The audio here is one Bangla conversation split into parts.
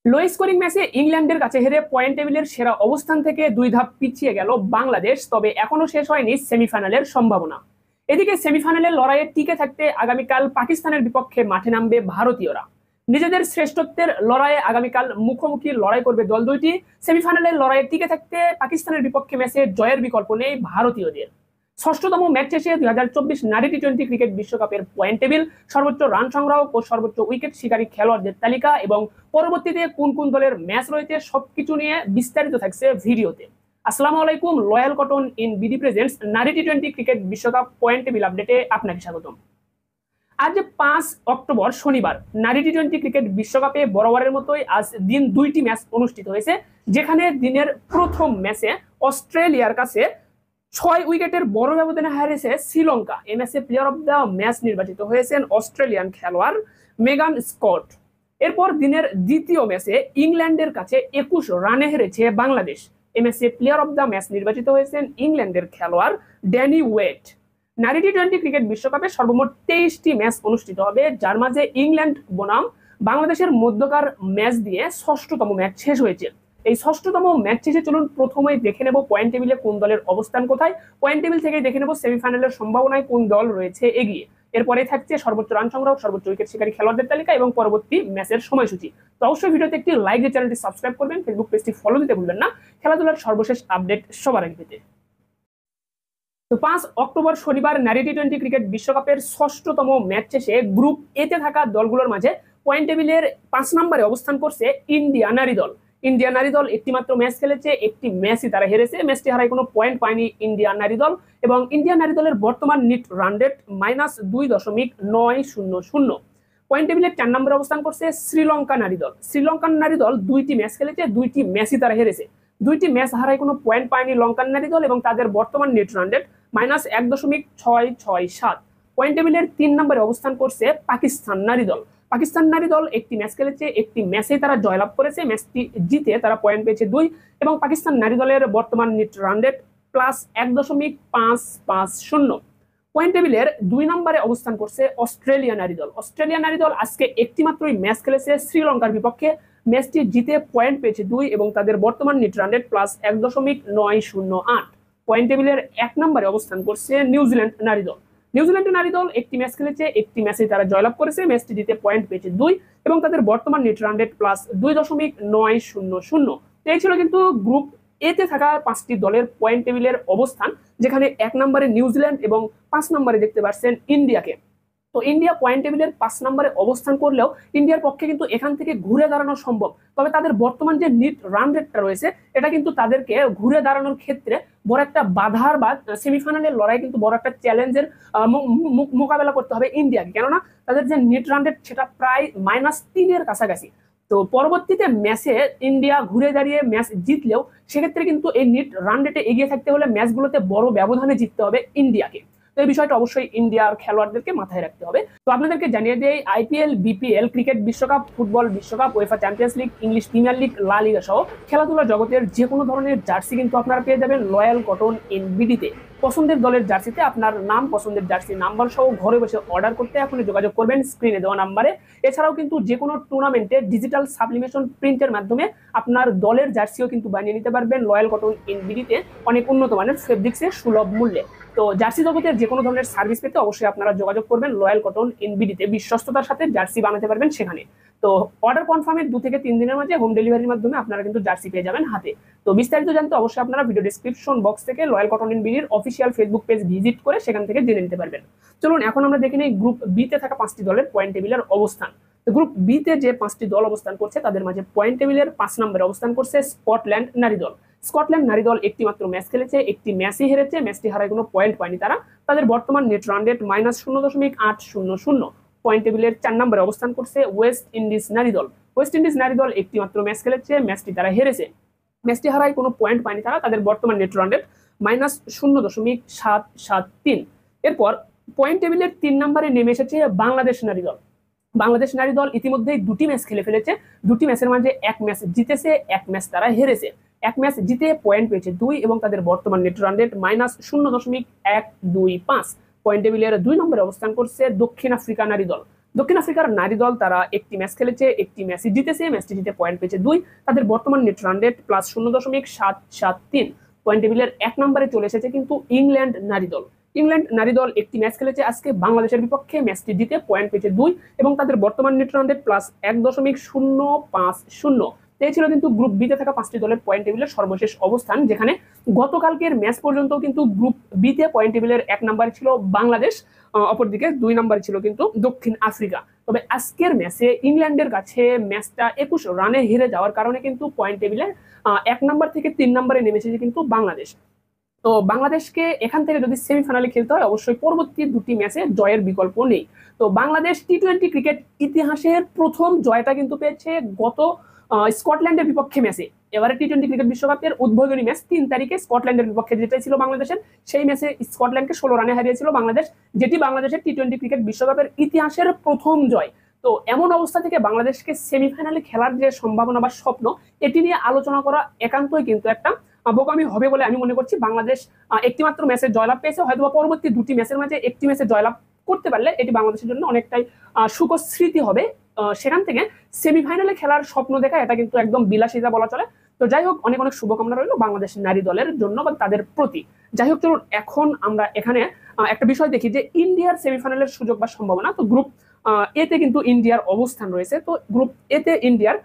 লো স্কোরিং ম্যাচে ইংল্যান্ডের কাছে হেরে পয়েন্ট টেবিলের সেরা অবস্থান থেকে 2 ধাপ পিছিয়ে গেল বাংলাদেশ। তবে এখনো শেষ হয়নি সেমিফাইনালের সম্ভাবনা। এদিকে সেমিফাইনালের লড়াইয়ে টিকে থাকতে আগামীকাল পাকিস্তানের বিপক্ষে মাঠে নামবে ভারতীয়রা। নিজেদের শ্রেষ্ঠত্বের লড়াইয়ে আগামীকাল মুখোমুখি লড়াই করবে দল দুইটি। সেমিফাইনালের লড়াইয়ে টিকে থাকতে পাকিস্তানের বিপক্ষে ম্যাচে জয়ের বিকল্প নেই ভারতীয়দের। ষষ্ঠতম ম্যাচ শেষে 2024 নারী টি-20 ক্রিকেট বিশ্বকাপের পয়েন্ট টেবিল, সর্বোচ্চ রান সংগ্রহ ও সর্বোচ্চ উইকেট শিকারী খেলোয়াড়দের তালিকা এবং পরবর্তীতে কোন কোন দলের ম্যাচ রয়েছে সবকিছু নিয়ে বিস্তারিত থাকছে ভিডিওতে। আসসালামু আলাইকুম, loyal cotton in BD presents নারী টি-20 ক্রিকেট বিশ্বকাপ পয়েন্ট টেবিল আপডেটে আপনাকে স্বাগতম। আজ 5 অক্টোবর শনিবার নারী টি-20 ক্রিকেট বিশ্বকাপে বরাবরের মতোই আজ দিন 2টি ম্যাচ অনুষ্ঠিত হয়েছে, যেখানে দিনের প্রথম ম্যাচে অস্ট্রেলিয়ার কাছে 6 উইকেটের বড় ব্যবধানে হারিয়েছে শ্রীলঙ্কা। এই ম্যাচে প্লেয়ার অফ দ্য ম্যাচ নির্বাচিত হয়েছেন অস্ট্রেলিয়ান খেলোয়াড় মেগান স্কট। এরপর দিনের দ্বিতীয় ম্যাচে ইংল্যান্ডের কাছে 21 রানে হেরেছে বাংলাদেশ। এই ম্যাচে প্লেয়ার অফ দ্য ম্যাচ নির্বাচিত হয়েছেন ইংল্যান্ডের খেলোয়াড় ড্যানি ওয়েট। নারী টি-20 ক্রিকেট বিশ্বকাপে সর্বমোট 23টি ম্যাচ অনুষ্ঠিত হবে, যার মাঝে ইংল্যান্ড বনাম বাংলাদেশের মধ্যকার ম্যাচ দিয়ে ষষ্ঠতম ম্যাচ শেষ হয়েছে। এই ষষ্ঠতম ম্যাচ শেষে চলুন প্রথমেই দেখে নেব পয়েন্ট টেবিলে কোন দলের অবস্থান কোথায়। পয়েন্ট টেবিল থেকে দেখে নেব সেমিফাইনালের সম্ভাবনায় কোন দল রয়েছে এগিয়ে। এরপরে থাকছে সর্বোচ্চ রান সংগ্রহ, সর্বোচ্চ উইকেট শিকারী খেলোয়াড়দের তালিকা এবং পরবর্তী ম্যাচের সময়সূচি। তো অবশ্যই ভিডিওতে একটি লাইক দিয়ে চ্যানেলটি সাবস্ক্রাইব করবেন, ফেসবুক পেজটি ফলো দিতে ভুলবেন না খেলাধুলার সর্বশেষ আপডেট সবার আগে পেতে। তো 5 অক্টোবর শনিবার নারী টি-20 ক্রিকেট বিশ্বকাপের ষষ্ঠতম ম্যাচ শেষে গ্রুপ এতে থাকা দলগুলোর মাঝে পয়েন্ট টেবিলের 5 নম্বরে অবস্থান করছে ইন্ডিয়া নারী দল। ইন্ডিয়া নারী দল একটি মাত্র ম্যাচ খেলেছে, একটি ম্যাচই তারা হেরেছে। ম্যাচটি হারায় কোনো পয়েন্ট পায়নি ইন্ডিয়া নারী দল এবং ইন্ডিয়া নারী দলের বর্তমান নিট রান রেট -2.900। পয়েন্ট টেবিলের 4 নম্বরে অবস্থান করছে শ্রীলঙ্কা নারী দল। শ্রীলঙ্কান নারী দল 2টি ম্যাচ খেলেছে, 2টি ম্যাচই তারা হেরেছে। 2টি ম্যাচ হারায় কোনো পয়েন্ট পায়নি লঙ্কান নারী দল এবং তাদের বর্তমান নেট রান রেট -1.667। পয়েন্ট টেবিলের 3 নম্বরে অবস্থান করছে পাকিস্তান নারী দল। পাকিস্তান নারী দল একটি ম্যাচ খেলেছে, একটি ম্যাচেই তারা জয়লাভ করেছে। ম্যাচটি জিতে তারা পয়েন্ট পেয়েছে 2 এবং পাকিস্তান নারী দলের বর্তমান নেট রান রেট +1.550। পয়েন্ট টেবিলের 2 নম্বরে অবস্থান করছে অস্ট্রেলিয়া নারী দল। অস্ট্রেলিয়া নারী দল আজকে একটি মাত্রই ম্যাচ খেলেছে শ্রীলঙ্কার বিপক্ষে। ম্যাচটি জিতে পয়েন্ট পেয়েছে 2 এবং তাদের বর্তমান নেট রান রেট +1.908। পয়েন্ট টেবিলের 1 নম্বরে অবস্থান করছে নিউজিল্যান্ড নারী দল। নিউজিল্যান্ড নারী দল একটি ম্যাচ খেলেছে, একটি ম্যাচে তারা জয়লাভ করেছে। ম্যাচটি জিতে পয়েন্ট পেয়েছে 2 এবং তাদের বর্তমান নেট রান রেট +2.900। এই ছিল কিন্তু গ্রুপ এতে থাকা 5টি দলের পয়েন্ট টেবিলের অবস্থান, যেখানে 1 নম্বরে নিউজিল্যান্ড এবং 5 নম্বরে দেখতে পাচ্ছেন ইন্ডিয়াকে। তো ইন্ডিয়া পয়েন্ট টেবিলের 5 নম্বরে অবস্থান করলেও ইন্ডিয়ার পক্ষে কিন্তু এখান থেকে ঘুরে দাঁড়ানো সম্ভব। তবে তাদের বর্তমান যে নিট রান রেটটা রয়েছে, এটা কিন্তু তাদেরকে ঘুরে দাঁড়ানোর ক্ষেত্রে বড় একটা বাধার বা সেমিফাইনালের লড়াই কিন্তু বড় একটা চ্যালেঞ্জের মোকাবেলা করতে হবে ইন্ডিয়াকে। কেননা তাদের যে নিট রান রেট সেটা প্রায় -3-এর কাছাকাছি। তো পরবর্তীতে ম্যাচে ইন্ডিয়া ঘুরে দাঁড়িয়ে ম্যাচ জিতলেও সেক্ষেত্রে কিন্তু এই নিট রান রেটে এগিয়ে থাকতে হলে ম্যাচগুলোতে বড় ব্যবধানে জিততে হবে ইন্ডিয়াকে। তো এই বিষয়টা অবশ্যই ইন্ডিয়ার খেলোয়াড়দেরকে মাথায় রাখতে হবে। তো আপনাদেরকে জানিয়ে দেই, আইপিএল, বিপিএল, ক্রিকেট বিশ্বকাপ, ফুটবল বিশ্বকাপ, UEFA champions league, English premier league, লা লিগা সহ খেলাধুলা জগতের যে কোনো ধরনের জার্সি কিন্তু আপনারা পেয়ে যাবেন লয়াল কটন ইন বিডিতে। পছন্দের দলের জার্সিতে আপনার নাম, পছন্দের জার্সি নাম্বার সহ ঘরে বসে অর্ডার করতে এখনই যোগাযোগ করবেন স্ক্রিনে দেওয়া নাম্বারে। এছাড়াও কিন্তু যে কোনো টুর্নামেন্টে ডিজিটাল সাবলিমেশন প্রিন্টের মাধ্যমে আপনার দলের জার্সিও কিন্তু বানিয়ে নিতে পারবেন লয়াল কটন ইন বিডিতে অনেক উন্নত মানের ফেব্রিক্সের সুলভ মূল্যে। তো জার্সি জগতের যে কোনো ধরনের সার্ভিস পেতে অবশ্যই আপনারা যোগাযোগ করবেন লয়াল কটন ইন বিডিতে। বিশ্বস্ততার সাথে জার্সি বানাতে পারবেন সেখানে। তো অর্ডার কনফার্মের 2 থেকে 3 দিনের মাঝে হোম ডেলিভারির মাধ্যমে আপনারা কিন্তু জার্সি পেয়ে যাবেন হাতে। তো বিস্তারিত জানতে অবশ্যই আপনারা ভিডিও ডেসক্রিপশন বক্স থেকে লয়াল কটন ইন বিডির অফিসিয়াল ফেসবুক পেজ ভিজিট করে সেখান থেকে জেনে নিতে পারবেন। চলুন এখন আমরা দেখে নিই গ্রুপ বি তে থাকা 5টি দলের পয়েন্ট টেবিলের অবস্থান। তো গ্রুপ বি তে যে 5টি দল অবস্থান করছে তাদের মাঝে পয়েন্ট টেবিলের 5 নম্বরে অবস্থান করছে স্কটল্যান্ড নারী দল। স্কটল্যান্ড নারী দল একটি মাত্র ম্যাচ খেলেছে, একটি ম্যাচই হেরেছে। ম্যাচটি হারায় কোনো পয়েন্ট পায়নি তারা। তাদের বর্তমান নেট রান রেট -0.800। পয়েন্ট টেবিলের 4 নম্বরে অবস্থান করছে ওয়েস্ট ইন্ডিজ নারী দল। ওয়েস্ট ইন্ডিজ নারী দল একটি মাত্র ম্যাচ খেলেছে, ম্যাচটি তারা হেরেছে। ম্যাচটি হারায় কোনো পয়েন্ট পায়নি তারা। তাদের বর্তমান নেট রান রেট -0.773। এরপর পয়েন্ট টেবিলের 3 নম্বরে নেমে এসেছে বাংলাদেশ নারী দল। বাংলাদেশ নারী দল ইতিমধ্যেই 2টি ম্যাচ খেলে ফেলেছে। 2টি ম্যাচের মাঝে 1 ম্যাচ জিতেছে, 1 ম্যাচ তারা হেরেছে। 1 ম্যাচ জিতে পয়েন্ট পেয়েছে 2 এবং তাদের বর্তমান নেট রান রেট -0.125। পয়েন্ট টেবিলের 2 নম্বরে অবস্থান করছে দক্ষিণ আফ্রিকা নারী দল। দক্ষিণ আফ্রিকার নারী দল তারা একটি ম্যাচ খেলেছে, একটি ম্যাচই জিতেছে, ম্যাচটি জিতে পয়েন্ট পেয়েছে 2। তাদের বর্তমান net run rate plus 0.773। Point টেবিলের 1 নম্বরে চলে এসেছে কিন্তু ইংল্যান্ড নারী দল। ইংল্যান্ড নারী দল একটি ম্যাচ খেলেছে আজকে বাংলাদেশের বিপক্ষে, ম্যাচটি জিতে পয়েন্ট পেয়েছে 2 এবং তাদের বর্তমান নেট রান রেট প্লাস 1.050। এই ছিল কিন্তু গ্রুপ বিতে থাকা 5টি দলের পয়েন্ট টেবিলের সর্বশেষ অবস্থান, যেখানে গতকালকের ম্যাচ পর্যন্ত কিন্তু গ্রুপ বিতে পয়েন্ট টেবিলের 1 নম্বরে ছিল বাংলাদেশ, অপরদিকে 2 নম্বরে ছিল কিন্তু দক্ষিণ আফ্রিকা। তবে আজকের ম্যাচে ইংল্যান্ডের কাছে ম্যাচটা 21 রানে হেরে যাওয়ার কারণে কিন্তু পয়েন্ট টেবিলে 1 নম্বর থেকে 3 নম্বরে নেমে এসেছে কিন্তু বাংলাদেশ। তো বাংলাদেশকে এখান থেকে যদি সেমিফাইনালে খেলতে হয় অবশ্যই পরবর্তী 2টি ম্যাচে জয়ের বিকল্প নেই। তো বাংলাদেশ টি-20 ক্রিকেট ইতিহাসের প্রথম জয়টা কিন্তু পেয়েছে গত স্কটল্যান্ডের বিপক্ষে ম্যাচে। এবারে টি-20 ক্রিকেট বিশ্বকাপের উদ্বোধনী ম্যাচ 3 তারিখে স্কটল্যান্ডের বিপক্ষে যেটাই ছিল বাংলাদেশের, সেই ম্যাচে স্কটল্যান্ডকে 16 রানে হারিয়েছিল বাংলাদেশ, যেটি বাংলাদেশের টি-20 ক্রিকেট বিশ্বকাপের ইতিহাসের প্রথম জয়। তো এমন অবস্থা থেকে বাংলাদেশকে সেমিফাইনালে খেলার যে সম্ভাবনা বা স্বপ্ন, এটি নিয়ে আলোচনা করা একান্তই কিন্তু একটা বোকামি হবে বলে আমি মনে করছি। বাংলাদেশ একটিমাত্র ম্যাচে জয়লাভ পেয়েছে, হয়তো পরবর্তী 2টি ম্যাচের মাঝে একটি ম্যাচে জয়লাভ করতে পারলে এটি বাংলাদেশের জন্য অনেকটাই সুখদ স্মৃতি হবে। সেখান থেকে সেমিফাইনালে খেলার স্বপ্ন দেখা এটা কিন্তু একদম বিলাসিতা বলা চলে। তো যাই হোক, অনেক অনেক শুভকামনা রইল বাংলাদেশ নারী দলের জন্য বা তাদের প্রতি। যাই হোক, চলুন এখন আমরা এখানে একটা বিষয় দেখি যে ইন্ডিয়ার সেমিফাইনালের সুযোগ বা সম্ভাবনা। তো গ্রুপ এতে কিন্তু ইন্ডিয়ার অবস্থান রয়েছে। তো গ্রুপ এতে ইন্ডিয়ার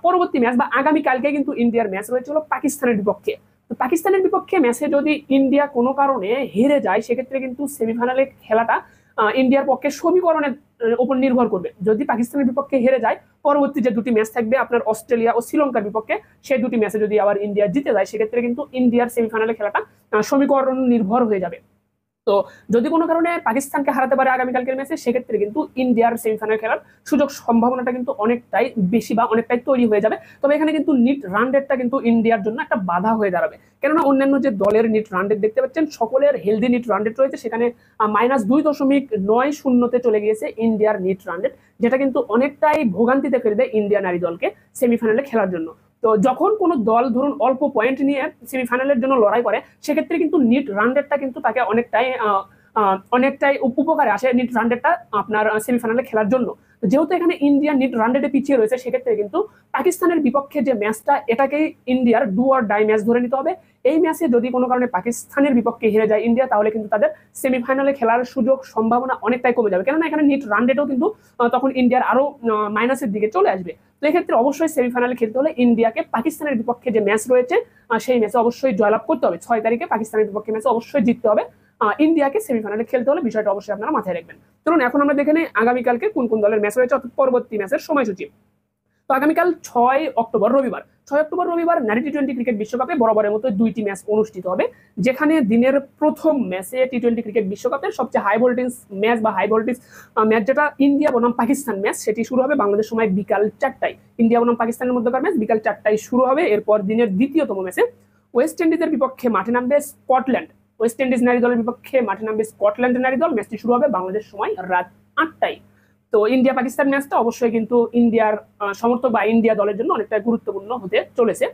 পরবর্তী ম্যাচ বা আগামী কালকে কিন্তু ইন্ডিয়ার ম্যাচ রয়েছে হলো পাকিস্তানের বিপক্ষে। তো পাকিস্তানের বিপক্ষে ম্যাচে যদি ইন্ডিয়া কোনো কারণে হেরে যায় সেক্ষেত্রে কিন্তু সেমিফাইনালে খেলাটা ইন্ডিয়ার পক্ষে সমীকরণের উপর নির্ভর করবে। যদি পাকিস্তানের বিপক্ষে হেরে যায় পরবর্তী যে 2টি ম্যাচ থাকবে আপনার অস্ট্রেলিয়া ও শ্রীলঙ্কার বিপক্ষে, সেই 2টি ম্যাচে যদি আবার ইন্ডিয়া জিতে যায় সেক্ষেত্রে কিন্তু ইন্ডিয়ার সেমিফাইনালে খেলাটা সমীকরণ নির্ভর হয়ে যাবে। তো যদি কোনো কারণে পাকিস্তানকে হারাতে পারে আগামীকালকের ম্যাচে সেক্ষেত্রে কিন্তু ইন্ডিয়ার সেমিফাইনাল খেলার সুযোগ সম্ভাবনাটা কিন্তু অনেকটাই বেশি বা অনেকটাই তৈরি হয়ে যাবে। তবে এখানে কিন্তু নিট রান রেটটা কিন্তু ইন্ডিয়ার জন্য একটা বাধা হয়ে দাঁড়াবে, কেননা অন্যান্য যে দলের নিট রান রেট দেখতে পাচ্ছেন সকলের হেলদি নিট রান রেট রয়েছে, সেখানে -2.90 চলে গিয়েছে ইন্ডিয়ার নিট রান রেট, যেটা কিন্তু অনেকটাই ভোগান্তিতে ফেলবে ইন্ডিয়া নারী দলকে সেমিফাইনালে খেলার জন্য। তো যখন কোনো দল ধরুন অল্প পয়েন্ট নিয়ে সেমিফাইনালের জন্য লড়াই করে সেক্ষেত্রে কিন্তু নিট রান রেটটা কিন্তু তাকে অনেকটাই উপকারে আসে নিট রান রেটটা আপনার সেমিফাইনালে খেলার জন্য। যেহেতু এখানে ইন্ডিয়া নিট রান রেটে পিছিয়ে রয়েছে সেক্ষেত্রে কিন্তু পাকিস্তানের বিপক্ষে যে ম্যাচটা এটাকেই ইন্ডিয়ার ডু অর ডাই ম্যাচ ধরে নিতে হবে। এই ম্যাচে যদি কোনো কারণে পাকিস্তানের বিপক্ষে হেরে যায় ইন্ডিয়া তাহলে কিন্তু তাদের সেমিফাইনালে খেলার সুযোগ সম্ভাবনা অনেকটাই কমে যাবে, কেননা এখানে নিট রান রেটও কিন্তু তখন ইন্ডিয়ার আরো মাইনাসের দিকে চলে আসবে। তো এক্ষেত্রে অবশ্যই সেমিফাইনালে খেলতে হলে ইন্ডিয়াকে পাকিস্তানের বিপক্ষে যে ম্যাচ রয়েছে সেই ম্যাচে অবশ্যই জয়লাভ করতে হবে। 6 তারিখে পাকিস্তানের বিপক্ষে ম্যাচে অবশ্যই জিততে হবে ইন্ডিয়াকে সেমিফাইনালে খেলতে হলে, বিষয়টা অবশ্যই আপনারা মাথায় রাখবেন। চলুন এখন আমরা দেখে নিই আগামীকালকে কোন কোন দলের ম্যাচ রয়েছে অর্থাৎ পরবর্তী ম্যাচের সময়সূচি। তো আগামীকাল 6 অক্টোবর রবিবার নারী টি-20 ক্রিকেট বিশ্বকাপে বরাবরের মতো 2টি ম্যাচ অনুষ্ঠিত হবে, যেখানে দিনের প্রথম ম্যাচে টি-20 ক্রিকেট বিশ্বকাপের সবচেয়ে হাই ভোল্টেজ ম্যাচ বা হাই ভোল্টেজ ম্যাচ যেটা ইন্ডিয়া বনাম পাকিস্তান ম্যাচ, সেটি শুরু হবে বাংলাদেশ সময় বিকাল 4টায়। ইন্ডিয়া বনাম পাকিস্তানের মধ্যকার ম্যাচ বিকাল 4টায় শুরু হবে। এরপর দিনের দ্বিতীয়তম ম্যাচে ওয়েস্ট ইন্ডিজের বিপক্ষে মাঠে নামবে স্কটল্যান্ড। ওয়েস্ট ইন্ডিজ নারী দলের বিপক্ষে মাঠে নামবে স্কটল্যান্ডের নারী দল। ম্যাচটি শুরু হবে বাংলাদেশ সময় রাত 8টায়। তো ইন্ডিয়া পাকিস্তান ম্যাচটা অবশ্যই কিন্তু ইন্ডিয়ার সমর্থক বা ইন্ডিয়া দলের জন্য অনেকটা গুরুত্বপূর্ণ হতে চলেছে।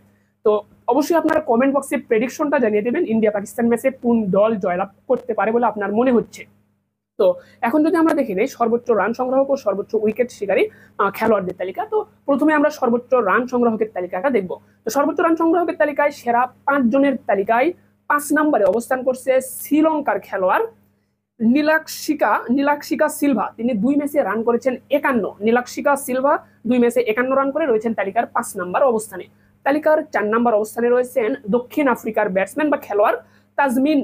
তো অবশ্যই আপনারা কমেন্ট বক্সে প্রেডিকশনটা জানিয়ে দেবেন ইন্ডিয়া পাকিস্তান ম্যাচে কোন দল জয়লাভ করতে পারে বলে আপনার মনে হচ্ছে। তো এখন যদি আমরা দেখি নেই সর্বোচ্চ রান সংগ্রাহক ও সর্বোচ্চ উইকেট শিকারী খেলোয়াড়দের তালিকা, তো প্রথমে আমরা সর্বোচ্চ রান সংগ্রাহকের তালিকাটা দেখব। তো সর্বোচ্চ রান সংগ্রাহকের তালিকায় সেরা 5 জনের তালিকায় 5 নম্বরে অবস্থান করছে শ্রীলঙ্কার খেলোয়াড় নীলাক্ষিকা সিলভা। তিনি 2 ম্যাচে রান করেছেন 51। নীলাক্ষিকা সিলভা 2 ম্যাচে 51 রান করে রয়েছেন তালিকার 5 নম্বর অবস্থানে। তালিকার 4 নম্বর অবস্থানে রয়েছেন দক্ষিণ আফ্রিকার ব্যাটসম্যান বা খেলোয়াড় তাজমিন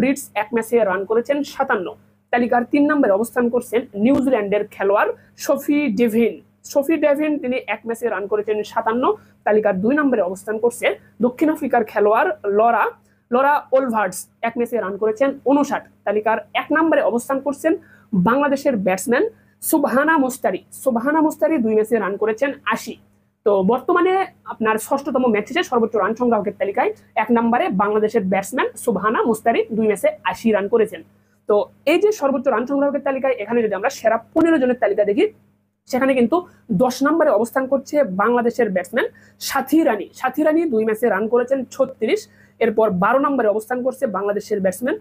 ব্রিডস 1 ম্যাচে রান করেছেন 57। তালিকার 3 নম্বরে অবস্থান করছেন নিউজিল্যান্ডের খেলোয়াড় সফি ডেভিন, তিনি 1 ম্যাচে রান করেছেন 57। তালিকার 2 নম্বরে অবস্থান করছে দক্ষিণ আফ্রিকার খেলোয়াড় লরা ওলভার্ডস, 1 ম্যাচে রান করেছেন 59। তালিকার 1 নম্বরে অবস্থান করছেন বাংলাদেশের ব্যাটসম্যান সুবহানা মুস্তারি 2 ম্যাচে রান করেছেন 80। তো বর্তমানে আপনার 6ষ্ঠতম ম্যাচ শেষে সর্বোচ্চ রান সংগ্রাহকের তালিকায় 1 নম্বরে বাংলাদেশের ব্যাটসম্যান সুবহানা মুস্তারি 2 ম্যাচে 80 রান করেছেন। তো এই যে সর্বোচ্চ রান সংগ্রাহকের তালিকায় এখানে যদি আমরা সেরা 15 জনের তালিকা দেখি সেখানে কিন্তু 10 নম্বরে অবস্থান করছে বাংলাদেশের ব্যাটসম্যান সাথী রানী 2 ম্যাচে রান করেছেন 36। এরপর 12 নম্বরে অবস্থান করছে বাংলাদেশের ব্যাটসম্যান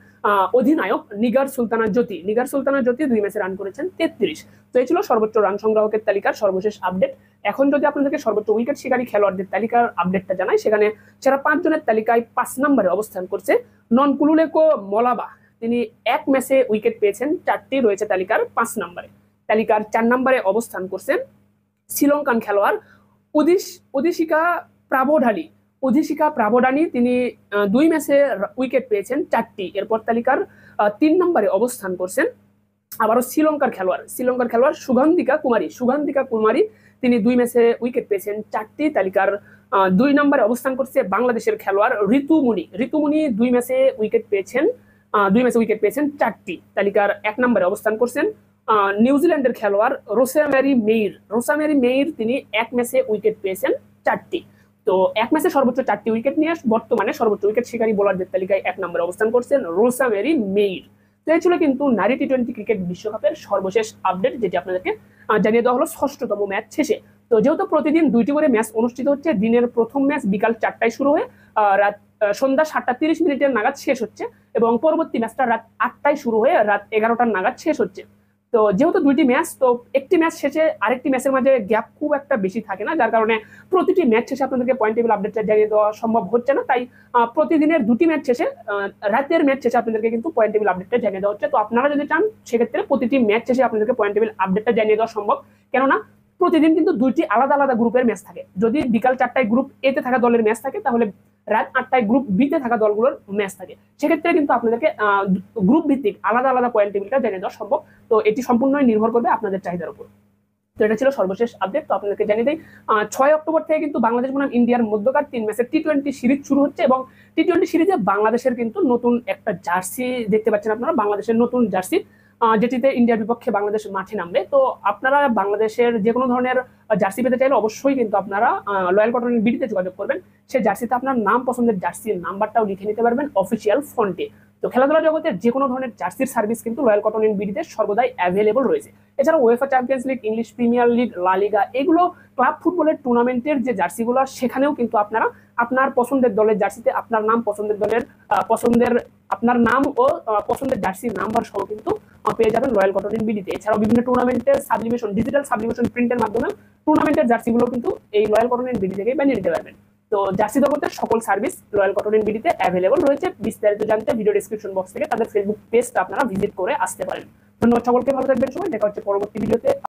অধিনায়ক নিগার সুলতানা জ্যোতি। নিগার সুলতানা জ্যোতি 2 ম্যাচে রান করেছেন 33। তো এই ছিল সর্বোচ্চ রান সংগ্রাহকের তালিকার সর্বশেষ আপডেট। এখন যদি আপনাদেরকে সর্বোচ্চ উইকেট শিকারী খেলোয়াড়দের তালিকার আপডেটটা জানাই, সেখানে সেরা 5 জনের তালিকায় 5 নম্বরে অবস্থান করছে ননকুলুলেকো মলাবা। তিনি 1 ম্যাচে উইকেট পেয়েছেন 4টি, রয়েছে তালিকার 5 নম্বরে। তালিকার 4 নম্বরে অবস্থান করছেন শ্রীলঙ্কান খেলোয়াড় অধিশিকা প্রাবোডানি। অধিশিকা প্রাবোডানি তিনি 2 ম্যাচে উইকেট পেয়েছেন 4টি। এরপর তালিকার 3 নম্বরে অবস্থান করছেন আবারও শ্রীলঙ্কার খেলোয়াড় সুগন্ধিকা কুমারী। তিনি 2 ম্যাচে উইকেট পেয়েছেন 4টি। তালিকার 2 নম্বরে অবস্থান করছে বাংলাদেশের খেলোয়াড় ঋতুমণি 2 ম্যাচে উইকেট পেয়েছেন 4টি। তালিকার 1 নম্বরে অবস্থান করছেন নিউজিল্যান্ডের খেলোয়াড় রোসামেরি মেইর। তিনি 1 ম্যাচে উইকেট পেয়েছেন 4টি। তো 1 ম্যাচে সর্বোচ্চ 4টি উইকেট নিয়ে বর্তমানে সর্বোচ্চ উইকেট শিকারী বোলারদের তালিকায় 1 নম্বরে অবস্থান করছেন রোসামেরি মেইর। তো এই ছিল কিন্তু নারী টি-20 ক্রিকেট বিশ্বকাপের সর্বশেষ আপডেট, যেটি আপনাদেরকে জানিয়ে দেওয়া হলো 6তম ম্যাচ শেষে। তো যেহেতু প্রতিদিন 2টি করে ম্যাচ অনুষ্ঠিত হচ্ছে, দিনের প্রথম ম্যাচ বিকাল 4টায় শুরু হয়ে সন্ধ্যা 7:30 নাগাদ শেষ হচ্ছে, এবং পরবর্তী ম্যাচটা রাত 8টায় শুরু হয়ে রাত 11টা নাগাদ শেষ হচ্ছে। তো যেহেতু 2টি ম্যাচ, তো একটি ম্যাচ শেষে আরেকটি ম্যাচের মাঝে গ্যাপ খুব একটা বেশি থাকে না, যার কারণে প্রতিটি ম্যাচ শেষে আপনাদেরকে পয়েন্ট টেবিল আপডেটটা জানিয়ে দেওয়া সম্ভব হচ্ছে না। তাই প্রতিদিনের 2টি ম্যাচ শেষে রাতের ম্যাচ শেষে আপনাদেরকে কিন্তু পয়েন্ট টেবিল আপডেটটা জানিয়ে দেওয়া হচ্ছে। তো আপনারা যদি চান সেক্ষেত্রে প্রতিটি ম্যাচ শেষে আপনাদেরকে পয়েন্ট টেবিল আপডেটটা জানিয়ে দেওয়া সম্ভব, কেননা প্রতিদিন কিন্তু 2টি আলাদা আলাদা গ্রুপের ম্যাচ থাকে। যদি বিকাল 4টায় গ্রুপ এ তে থাকা দলের ম্যাচ থাকে, তাহলে রাত 8টায় গ্রুপ বি তে থাকা দলগুলোর ম্যাচ থাকে। সেক্ষেত্রে কিন্তু আপনাদেরকে গ্রুপ ভিত্তিক আলাদা আলাদা পয়েন্ট টেবিলটা জানিয়ে দেওয়া সম্ভব। তো এটি সম্পূর্ণই নির্ভর করবে আপনাদের চাহিদার উপর। তো এটা ছিল সর্বশেষ আপডেট। তো আপনাদেরকে জানিয়ে দিই 6 অক্টোবর থেকে কিন্তু বাংলাদেশ বনাম ইন্ডিয়ার মধ্যকার 3 ম্যাচের টি-20 সিরিজ শুরু হচ্ছে, এবং টি-20 সিরিজে বাংলাদেশের কিন্তু নতুন একটা জার্সি দেখতে পাচ্ছেন আপনারা, বাংলাদেশের নতুন জার্সি, যেটিতে ইন্ডিয়ার বিপক্ষে বাংলাদেশ মাঠে নামবে। তো আপনারা বাংলাদেশের যে কোনো ধরনের জার্সি পেতে চাইলে অবশ্যই কিন্তু আপনারা লয়াল কটনের বিডিতে যোগাযোগ করবেন। সেই জার্সিতে আপনার নাম পছন্দের জার্সির নাম্বারটাও লিখে নিতে পারবেন অফিসিয়াল ফন্টে। তো খেলাধুলা জগতের যে কোনো ধরনের জার্সির সার্ভিস কিন্তু রয়্যাল কটন ইন বিডিতে সর্বদাই অ্যাভেলেবল রয়েছে। এছাড়া UEFA champions league, English premier league, লা লিগা, এগুলো ক্লাব ফুটবলের টুর্নামেন্টের যে জার্সিগুলো, সেখানেও কিন্তু আপনারা আপনার পছন্দের দলের জার্সিতে আপনার নাম, পছন্দের দলের আপনার নাম ও পছন্দের জার্সির নাম্বার সহ কিন্তু পেয়ে যাবেন রয়্যাল কটন ইন বিডিতে। এছাড়াও বিভিন্ন টুর্নামেন্টের সাবলিমেশন, ডিজিটাল সাবলিমেশন প্রিন্টের মাধ্যমে টুর্নামেন্টের জার্সিগুলো কিন্তু এই রয়্যাল কটন ইন বিডি থেকেই বানিয়ে নিতে পারবেন। তো জার্সি জগতের সকল সার্ভিস রয়্যাল কটন ইন বিডিতে অ্যাভেলেবল রয়েছে। বিস্তারিত জানতে ভিডিও ডেসক্রিপশন বক্স থেকে তাদের ফেসবুক পেজটা আপনারা ভিজিট করে আসতে পারেন। ধন্যবাদ সকলকে, ভালো থাকবেন সবাই, দেখা হচ্ছে পরবর্তী ভিডিওতে।